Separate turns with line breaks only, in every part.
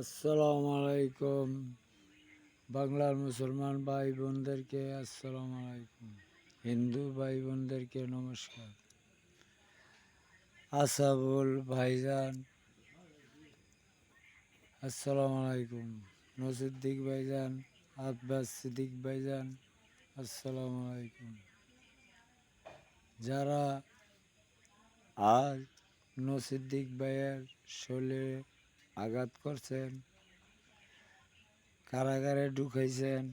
আসসালামু আলাইকুম। বাংলার মুসলমান ভাই বোনদেরকে আসসালামু আলাইকুম। হিন্দু ভাই বোনদেরকে নমস্কার। আসাবুল ভাইজান আসসালামু আলাইকুম। নসিদ্দিক ভাইজান, আব্বাস সিদ্দিক ভাইজান আসসালামু আলাইকুম। যারা আজ নসিদ্দিক ভাইয়ের শরীরে আঘাত করছেন, কারাগারে ঢুকাইছেন,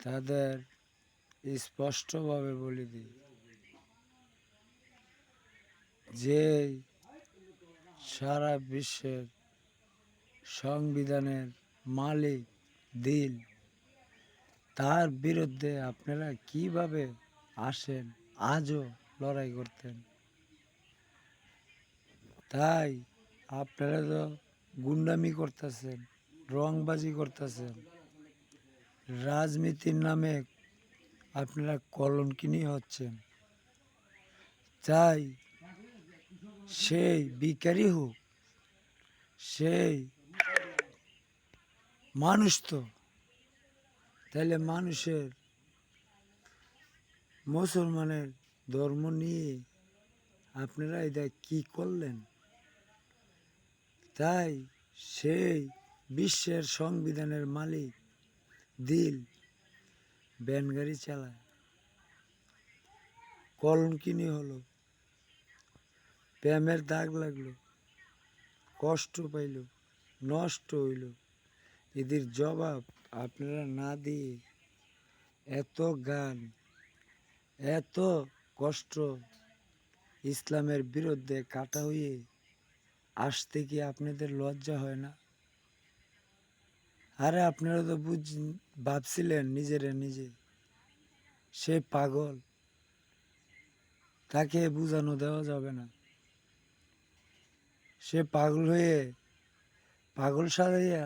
তাদের স্পষ্টভাবে বলে দিই, যে সারা বিশ্বের সংবিধানের মালিক দিল, তার বিরুদ্ধে আপনারা কিভাবে আসেন আজও লড়াই করতেন? তাই আপনারা তো গুন্ডামি করতেছেন, রংবাজি করতেছেন, রাজনীতির নামে আপনারা কলঙ্কিনী হচ্ছেন। তাই সেই ভিখারি হোক, সেই মানুষ তো, তাইলে মানুষের মুসলমানের ধর্ম নিয়ে আপনারা এটা কি করলেন? তাই সেই বিশ্বের সংবিধানের মালিক দিল ব্যানগাড়ি চালায়, কলঙ্কিনী হলো, প্রেমের দাগ লাগলো, কষ্ট পাইল, নষ্ট হইল। এদের জবাব আপনারা না দিয়ে এত গান, এত কষ্ট ইসলামের বিরুদ্ধে কাটা হয়ে আসতে কি আপনাদের লজ্জা হয় না? আরে আপনারা তো ভাবছিলেন নিজেরে নিজে সে পাগল, তাকে বুঝানো দেওয়া যাবে না। সে পাগল হয়ে, পাগল সাজাইয়া,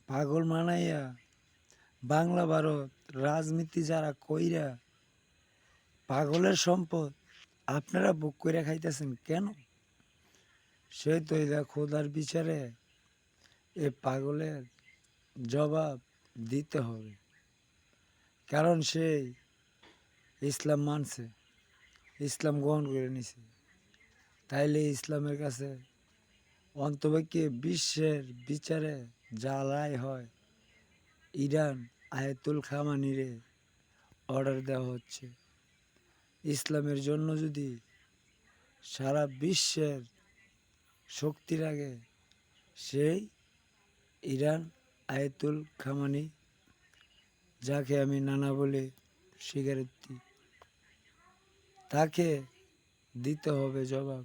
পাগল মানাইয়া বাংলা ভারত রাজনীতি যারা কইরা পাগলের সম্পদ আপনারা বুক করে খাইতেছেন কেন? সে তো খোদার বিচারে এ পাগলের জবাব দিতে হবে। কারণ সে ইসলাম মানছে, ইসলাম গ্রহণ করে নিছে। তাইলে ইসলামের কাছে অন্তপক্ষে বিশ্বের বিচারে যা রায় হয়, ইরান আয়াতুল খামানিরে অর্ডার দেওয়া হচ্ছে। ইসলামের জন্য যদি সারা বিশ্বের শক্তি লাগে, সেই ইরান আয়াতুল খামানি, যাকে আমি নানা বলে স্বীকারোক্তি, তাকে দিতে হবে জবাব।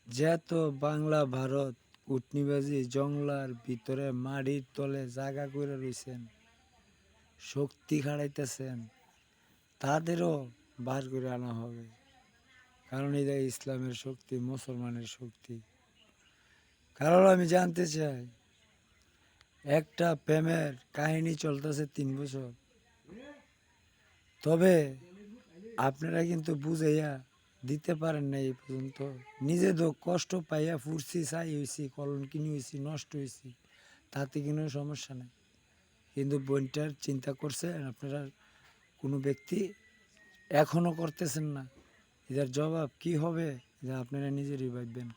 যেত বাংলা ভারত কুটনিবাজি জংলার ভিতরে মাটির তলে জায়গা করে রয়েছেন, শক্তি খাড়াইতেছেন, তাদেরও বার করে আনা হবে। কারণ এটা ইসলামের শক্তি, মুসলমানের শক্তি। কারণ আমি জানতে চাই, একটা প্রেমের কাহিনী চলতেছে 3 বছর, তবে আপনারা কিন্তু বুঝাইয়া দিতে পারেন না এই পর্যন্ত। নিজে তো কষ্ট পাইয়া ফুরছি, চাই হয়েছি, কলঙ্কিনী হয়েছি, নষ্ট হয়েছি, তাতে কোনো সমস্যা নেই। কিন্তু বোনটার চিন্তা করছেন আপনারা কোনো ব্যক্তি, এখনও করতেছেন না। এটার জবাব কি হবে যা আপনারা নিজেরই ভাববেন।